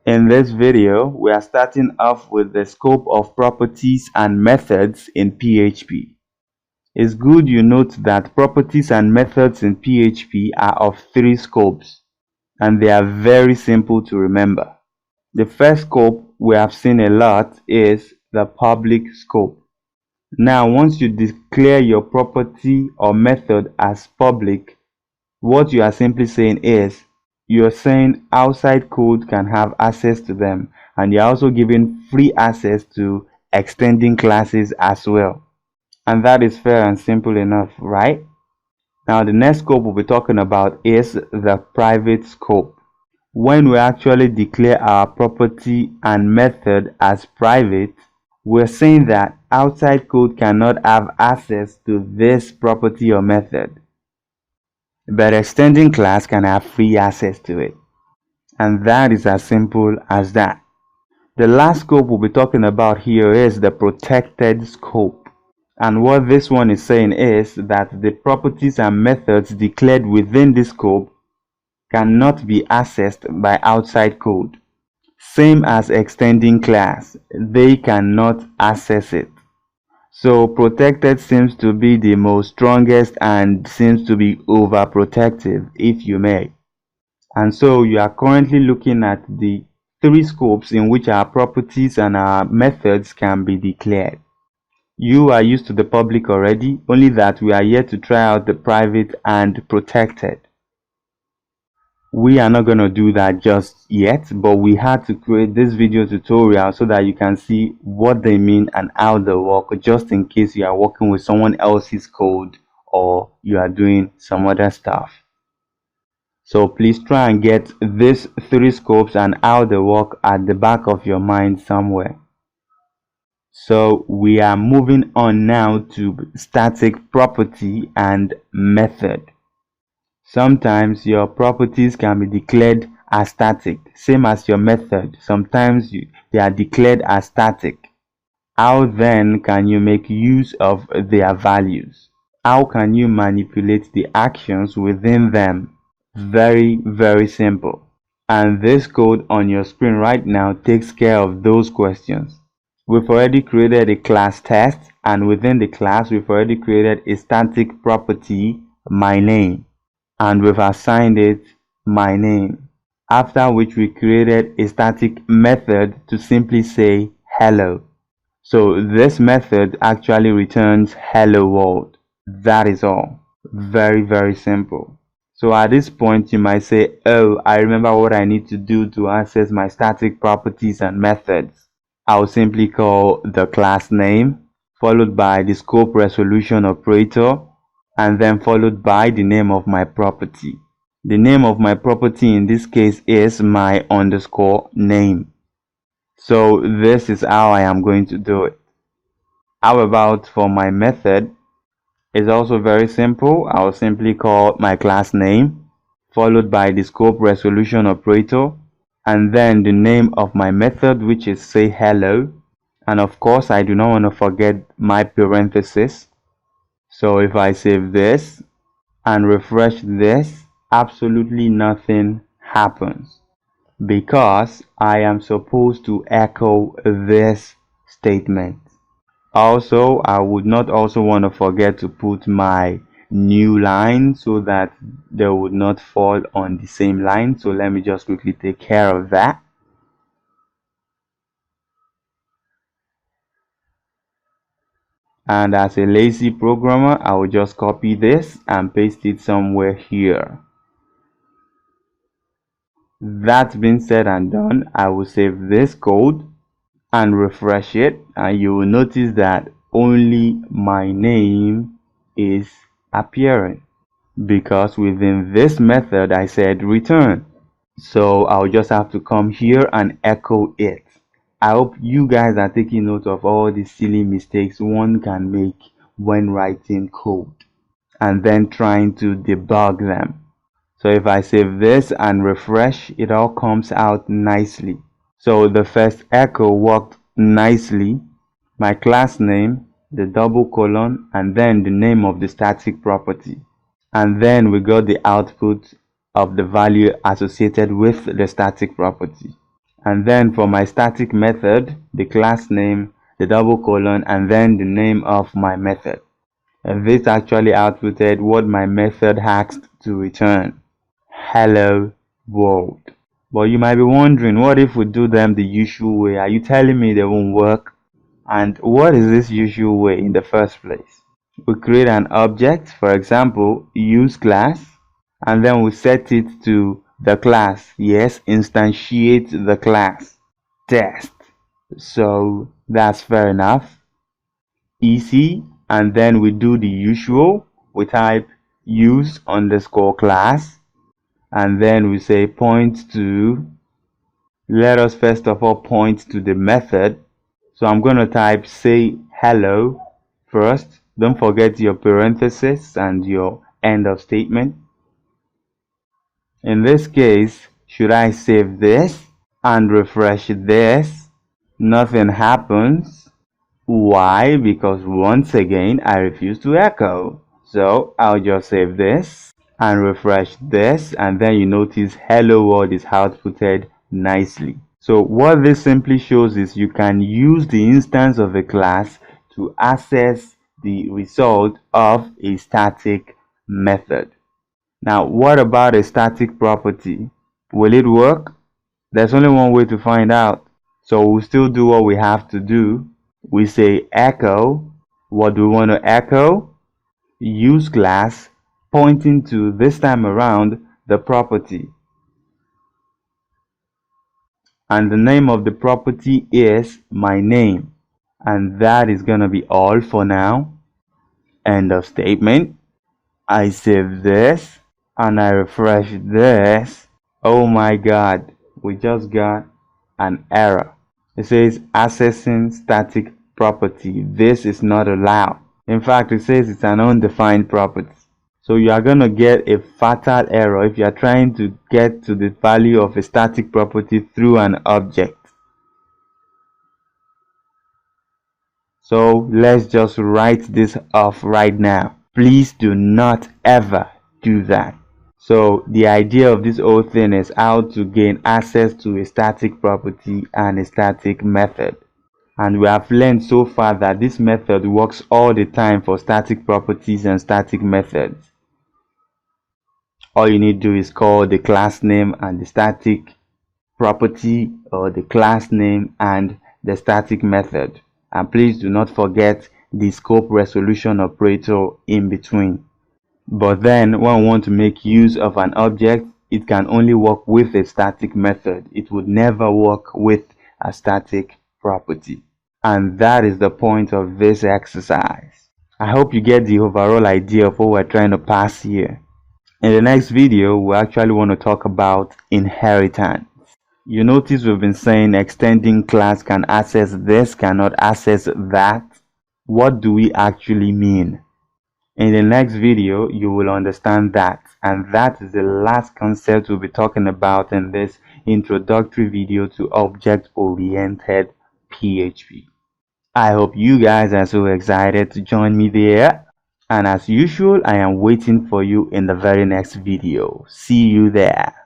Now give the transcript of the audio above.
In this video, we are starting off with the scope of properties and methods in PHP. It's good you note that properties and methods in PHP are of three scopes, and they are very simple to remember. The first scope we have seen a lot is the public scope. Now, once you declare your property or method as public, what you are simply saying is you're saying outside code can have access to them, and you're also giving free access to extending classes as well. And that is fair and simple enough, right? Now, the next scope we'll be talking about is the private scope. When we actually declare our property and method as private, we're saying that outside code cannot have access to this property or method, but extending class can have free access to it. And that is as simple as that. The last scope we'll be talking about here is the protected scope. And what this one is saying is that the properties and methods declared within this scope cannot be accessed by outside code. Same as extending class, they cannot access it. So protected seems to be the most strongest and seems to be overprotective, if you may. And so you are currently looking at the three scopes in which our properties and our methods can be declared. You are used to the public already, only that we are yet to try out the private and protected. We are not going to do that just yet, but we had to create this video tutorial so that you can see what they mean and how they work, just in case you are working with someone else's code or you are doing some other stuff. So please try and get these three scopes and how they work at the back of your mind somewhere. So we are moving on now to static property and method. Sometimes your properties can be declared as static, same as your method. Sometimes they are declared as static. How then can you make use of their values? How can you manipulate the actions within them? Very, very simple. And this code on your screen right now takes care of those questions. We've already created a class test, and within the class we've already created a static property, my name, and we've assigned it my name, after which we created a static method to simply say hello. So this method actually returns hello world. That is all. Very, very simple. So at this point you might say, oh, I remember what I need to do to access my static properties and methods. I'll simply call the class name, followed by the scope resolution operator, and then followed by the name of my property. The name of my property in this case is my underscore name. So this is how I am going to do it. How about for my method? It's also very simple. I'll simply call my class name, followed by the scope resolution operator, and then the name of my method, which is say hello. And of course, I do not want to forget my parenthesis. So if I save this and refresh this, absolutely nothing happens, because I am supposed to echo this statement. Also, I would not also want to forget to put my new line so that they would not fall on the same line. So let me just quickly take care of that. And as a lazy programmer, I will just copy this and paste it somewhere here. That being said and done, I will save this code and refresh it, and you will notice that only my name is appearing, because within this method I said return. So I'll just have to come here and echo it. I hope you guys are taking note of all the silly mistakes one can make when writing code and then trying to debug them. So if I save this and refresh, it all comes out nicely. So the first echo worked nicely. My class name, the double colon, and then the name of the static property. And then we got the output of the value associated with the static property. And then for my static method, the class name, the double colon, and then the name of my method. And this actually outputted what my method asked to return. Hello world. But you might be wondering, what if we do them the usual way? Are you telling me they won't work? And what is this usual way in the first place? We create an object, for example, use class, and then we set it to the class. Yes, instantiate the class. Test. So that's fair enough. Easy. And then we do the usual. We type use underscore class, and then we say point to, let us first of all point to the method. So I'm going to type say hello first. Don't forget your parenthesis and your end of statement. In this case, should I save this and refresh this? Nothing happens. Why? Because once again, I refuse to echo. So I'll just save this and refresh this, and then you notice hello world is outputted nicely. So what this simply shows is you can use the instance of a class to access the result of a static method. Now, what about a static property? Will it work? There's only one way to find out. So we'll still do what we have to do. We say echo. What do we want to echo? Use class, pointing to, this time around, the property. And the name of the property is my name. And that is going to be all for now. End of statement. I save this and I refresh this. Oh my god, we just got an error. It says accessing static property. This is not allowed. In fact, it says it's an undefined property. So you are going to get a fatal error if you are trying to get to the value of a static property through an object. So let's just write this off right now. Please do not ever do that. So the idea of this whole thing is how to gain access to a static property and a static method. And we have learned so far that this method works all the time for static properties and static methods. All you need to do is call the class name and the static property, or the class name and the static method. And please do not forget the scope resolution operator in between. But then when we want to make use of an object, it can only work with a static method. It would never work with a static property. And that is the point of this exercise. I hope you get the overall idea of what we're trying to pass here. In the next video, we actually want to talk about inheritance. You notice we've been saying extending class can access this, cannot access that. What do we actually mean? In the next video, you will understand that. And that is the last concept we'll be talking about in this introductory video to object-oriented PHP. I hope you guys are so excited to join me there. And as usual, I am waiting for you in the very next video. See you there.